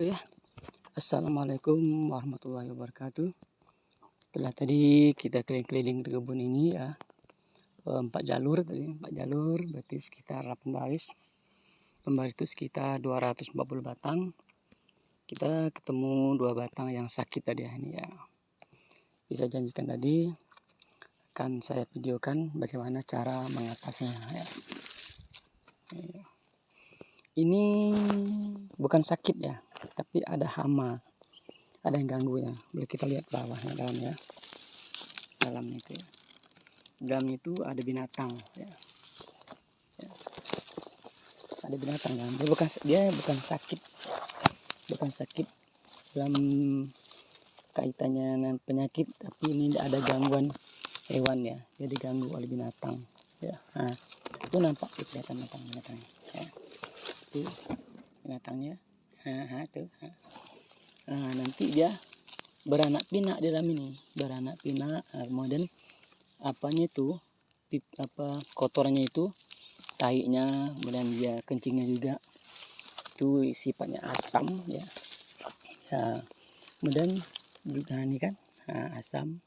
Ya, assalamualaikum warahmatullahi wabarakatuh. Setelah tadi kita keliling-keliling di kebun ini ya, 4 jalur tadi, 4 jalur berarti sekitar 8 baris. Pembaris itu sekitar 240 batang. Kita ketemu 2 batang yang sakit tadi ya, ini ya. Bisa janjikan tadi akan saya videokan bagaimana cara mengatasinya ya. Ini bukan sakit ya, tapi ada hama, ada yang ganggu ya. Boleh kita lihat bawahnya, dalamnya, dalam itu ya. Dalam itu ada binatang ya. Ada binatang kan, dia bukan sakit dalam kaitannya dengan penyakit, tapi ini ada gangguan hewan ya, jadi diganggu oleh binatang ya. Nah, itu nampak kelihatan binatangnya ya. Itu binatangnya, itu. Nah, nanti dia beranak pinak di dalam ini, beranak pinak. Kemudian apanya itu, kotornya itu, taiknya, kemudian dia kencingnya juga itu sifatnya asam ya. Ya, kemudian juga ini kan asam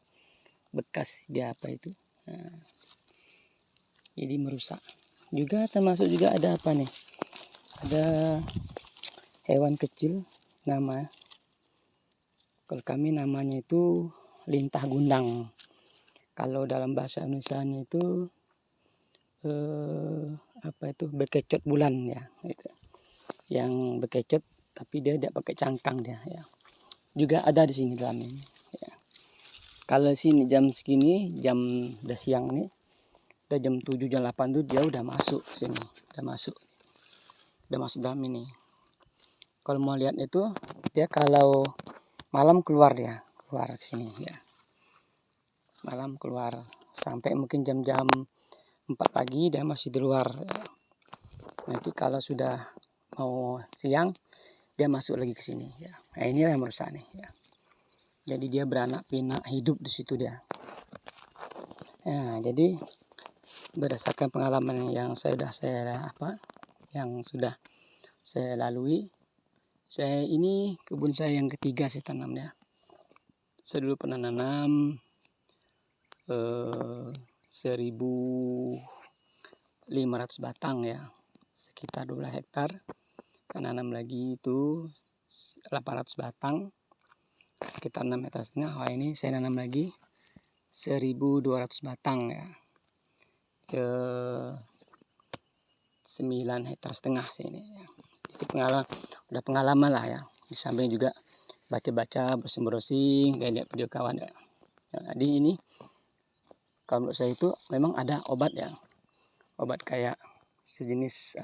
bekas dia itu. Jadi merusak. Juga termasuk juga ada apa nih? Ada hewan kecil nama, kalau kami namanya itu lintah gundang. Kalau dalam bahasa Indonesianya itu bekecot bulan ya, gitu. Yang bekecot tapi dia tidak pakai cangkang dia ya. Juga ada di sini dalam ini ya. Kalau sini jam segini, jam udah siang nih, udah jam 7 jam 8 tuh dia udah masuk sini, udah masuk dalam ini. Kalau mau lihat itu dia kalau malam keluar ke sini ya. Malam keluar sampai mungkin jam-jam 4 pagi dia masih di luar ya. Nanti kalau sudah mau siang dia masuk lagi ke sini ya. Nah, inilah yang merusak nih ya. Jadi dia beranak pinak hidup di situ dia. Nah, jadi berdasarkan pengalaman yang sudah saya lalui, ini kebun saya yang ketiga saya tanam ya. Saya dulu pernah nanam 1.500 batang ya, sekitar 12 hektar. Nanam lagi itu 800 batang, sekitar 6,5 hektar. Wah, ini saya nanam lagi 1.200 batang ya, ke 9,5 hektar sini ya. Jadi pengalaman lah ya. Di samping juga baca-baca, browsing, kayak lihat video kawan ya. Jadi ini kalau menurut saya itu memang ada obat ya, obat kayak sejenis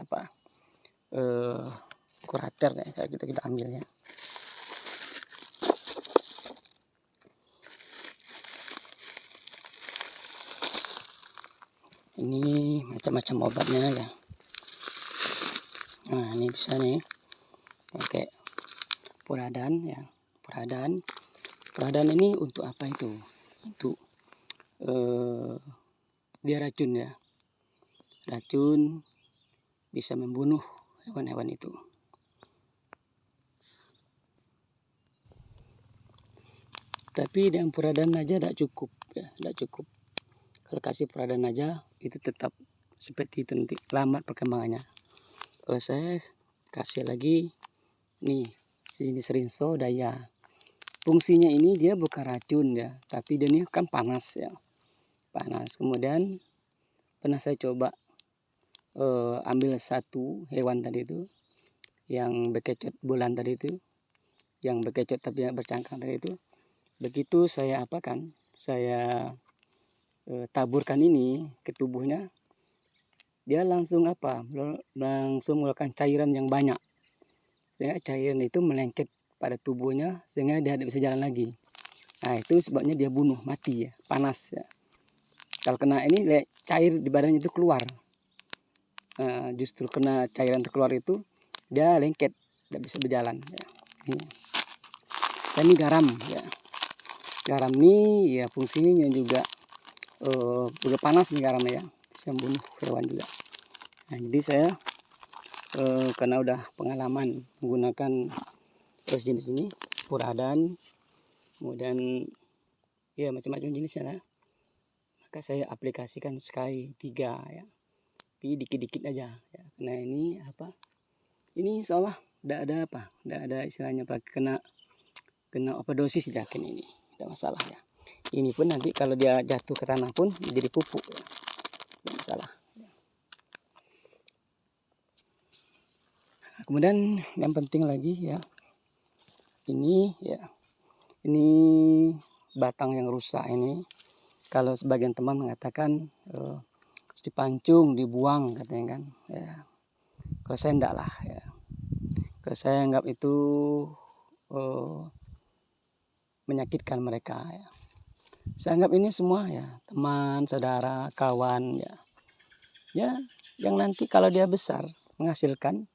kurater ya, kayak gitu kita ambilnya. Ini macam-macam obatnya ya. Nah, ini bisa nih pakai puradan ya. Puradan ini untuk apa itu? Untuk dia racun ya. Racun bisa membunuh hewan-hewan itu. Tapi dengan puradan aja tidak cukup ya, tidak cukup. Kalau kasih puradan aja itu tetap seperti itu, nanti lambat perkembangannya. Kalau saya kasih lagi nih sejenis rinso daya. Fungsinya ini dia bukan racun ya, tapi dia ini kan panas ya. Panas. Kemudian pernah saya coba ambil satu hewan tadi itu yang bekecot bulan tadi itu, yang bekecot tapi yang bercangkang tadi itu. Begitu saya taburkan ini ke tubuhnya, dia langsung mengeluarkan cairan yang banyak, sehingga cairan itu melengket pada tubuhnya sehingga dia tidak bisa jalan lagi. Nah, itu sebabnya dia bunuh mati ya, panas ya. Kalau kena ini cair di badannya itu keluar, justru kena cairan terkeluar itu dia lengket, tidak bisa berjalan ya. Dan ini garam ya. Garam ini ya fungsinya juga panas nih garamnya ya, bisa membunuh hewan juga. Nah, jadi saya karena udah pengalaman menggunakan Terus jenis ini puradan, kemudian ya macam-macam jenisnya lah. Maka saya aplikasikan sekali 3 ya, tapi dikit-dikit aja ya. Karena ini apa? Ini seolah tidak ada istilahnya apa, kena overdosis yakin ini, tidak masalah ya. Ini pun nanti kalau dia jatuh ke tanah pun jadi pupuk ya, tidak masalah. Kemudian yang penting lagi ya, ini batang yang rusak ini, kalau sebagian teman mengatakan dipancung, dibuang katanya kan ya. Kalau saya enggak lah ya. Kalau saya anggap itu menyakitkan mereka ya. Saya anggap ini semua ya teman, saudara, kawan ya. Ya, yang nanti kalau dia besar menghasilkan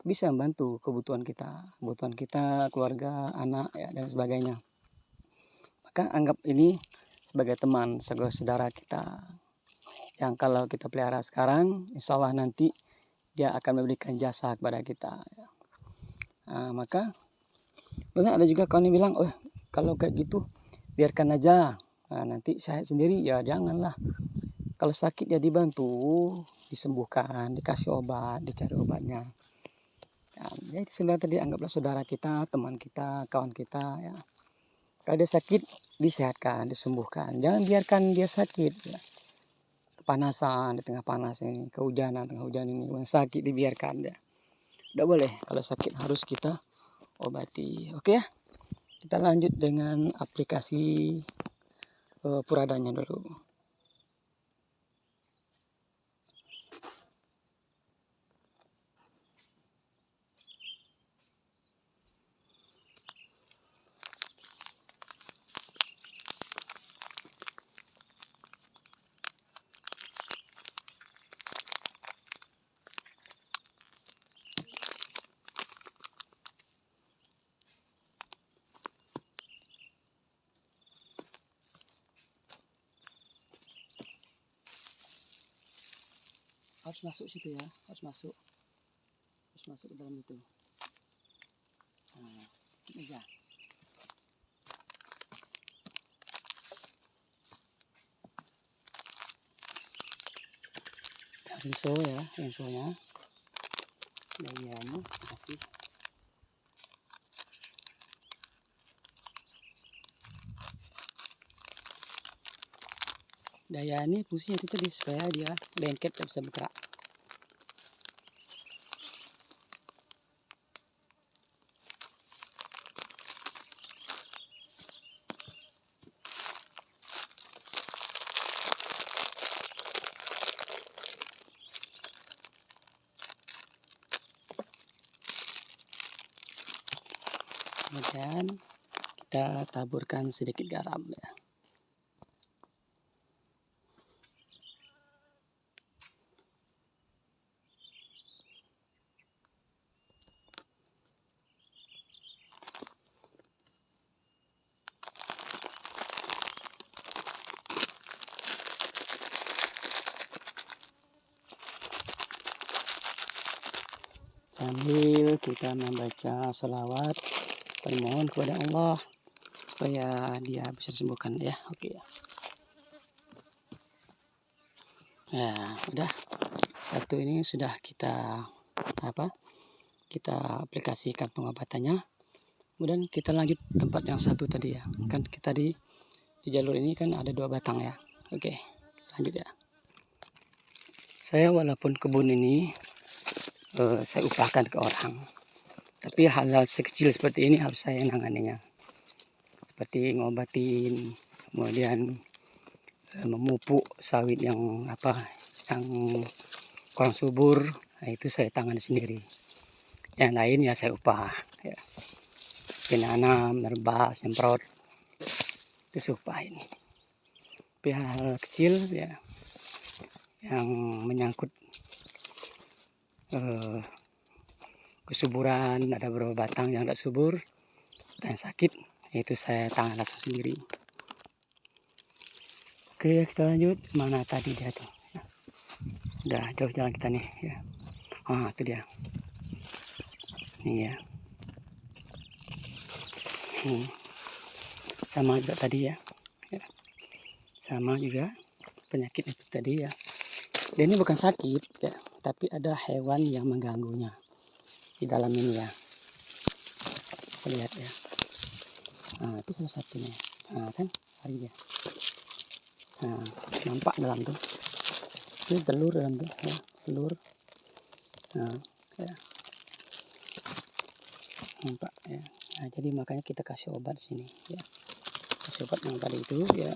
bisa membantu kebutuhan kita, keluarga, anak ya, dan sebagainya. Maka anggap ini sebagai teman, sebagai saudara kita, yang kalau kita pelihara sekarang, insya Allah nanti dia akan memberikan jasa kepada kita ya. Nah, maka banyak ada juga kawan yang bilang, oh kalau kayak gitu biarkan aja, nah, nanti saya sendiri ya janganlah. Kalau sakit ya dibantu, disembuhkan, dikasih obat, dicari obatnya. Ya itu sebenarnya tadi anggaplah saudara kita, teman kita, kawan kita ya. Kalau dia sakit, disehatkan, disembuhkan. Jangan biarkan dia sakit ya. Kepanasan di tengah panas ini, kehujanan tengah hujan ini, sakit dibiarkan ya. Tidak boleh, kalau sakit harus kita obati. Oke ya, kita lanjut dengan aplikasi puradanya dulu. Harus masuk situ ya, harus masuk ke dalam itu. Nah, aja. Rinso ya, rinsonya. Bagiannya kasih. Daya ini fungsinya itu tadi supaya dia lengket dan bisa bergerak. Kemudian kita taburkan sedikit garam ya. Sambil kita membaca sholawat, bermohon kepada Allah supaya dia bisa disembuhkan ya. Oke ya. Nah, udah satu ini sudah kita aplikasikan pengobatannya. Kemudian kita lanjut tempat yang satu tadi ya. Kan kita di jalur ini kan ada 2 batang ya. Oke, lanjut ya. Saya walaupun kebun ini saya upahkan ke orang, tapi hal-hal sekecil seperti ini harus saya nanganinya, seperti ngobatin, kemudian memupuk sawit yang kurang subur, nah itu saya tangani sendiri. Yang lain ya saya upah ya. Penanam, merbas, nyemprot, itu saya upahin. Tapi hal-hal kecil ya yang menyangkut kesuburan, ada beberapa batang yang tidak subur, yang sakit, itu saya tangan langsung sendiri. Oke, kita lanjut. Mana tadi dia tuh ya. Udah jauh jalan kita nih ya. Itu dia nih ya. Sama juga tadi ya. Sama juga penyakit itu tadi ya. Dan ini bukan sakit ya, tapi ada hewan yang mengganggunya di dalam ini ya. Kita lihat ya. Nah, itu salah satunya. Nah, kan hari dia. Nah, nampak dalam tuh. Ini telur dalam tuh ya, telur. Nah, ya. Nampak ya. Nah, jadi makanya kita kasih obat sini ya. Kasih obat yang tadi itu ya.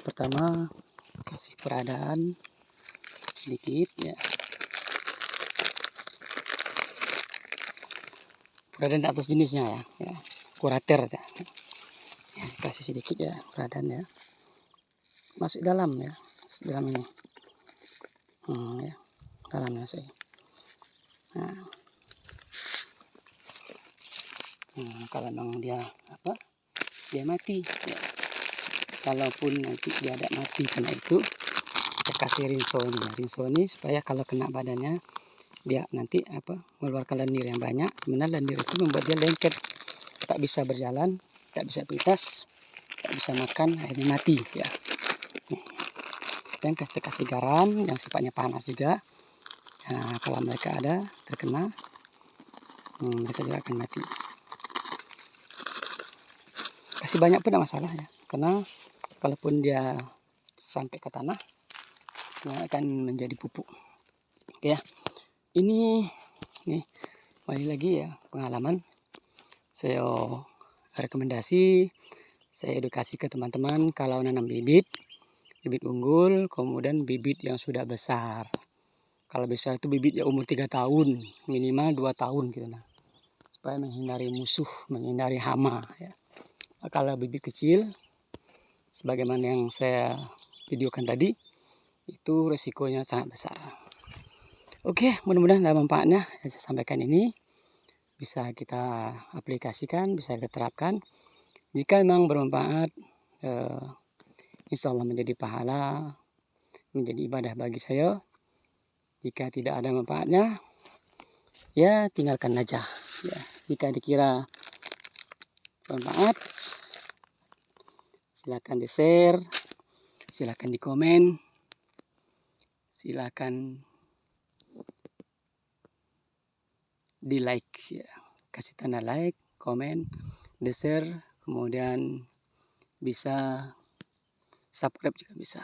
Pertama kasih peradaan sedikit ya. Peradaan atas jenisnya ya. Kurater ya. Kasih sedikit ya peradaan ya. Masuk dalam ya. Masuk dalam ini. Ya. Dalamnya sih. Kalau memang dia mati ya. Kalaupun nanti dia ada mati kena itu, kita kasih rinso ini supaya kalau kena badannya dia nanti mengeluarkan lendir yang banyak. Kemudian lendir itu membuat dia lengket, tak bisa berjalan, tak bisa berintas, tak bisa makan, akhirnya mati ya. Dan kasih garam yang sifatnya panas juga. Nah, kalau mereka ada terkena, mereka juga akan mati. Kasih banyak pun tidak masalah ya, karena kalaupun dia sampai ke tanah, dia akan menjadi pupuk. Oke ya, ini kembali lagi ya pengalaman. Saya rekomendasi, saya edukasi ke teman-teman kalau nanam bibit unggul, kemudian bibit yang sudah besar. Kalau besar itu bibit ya umur 3 tahun, minimal 2 tahun gitu nah. Supaya menghindari musuh, menghindari hama ya. Kalau bibit kecil, sebagaimana yang saya videokan tadi, itu resikonya sangat besar. Oke, mudah-mudahan ada manfaatnya yang saya sampaikan ini bisa kita aplikasikan, bisa kita terapkan. Jika memang bermanfaat, insya Allah menjadi pahala, menjadi ibadah bagi saya. Jika tidak ada manfaatnya, ya tinggalkan aja. Ya, jika dikira bermanfaat, silakan di-share, silakan di-komen, silakan di-like ya. Kasih tanda like, komen, di-share, kemudian bisa subscribe juga bisa.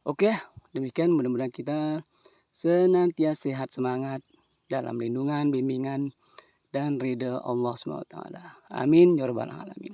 Oke, demikian mudah-mudahan kita senantiasa sehat semangat dalam lindungan, bimbingan, dan ridha Allah SWT. Amin ya rabbal alamin.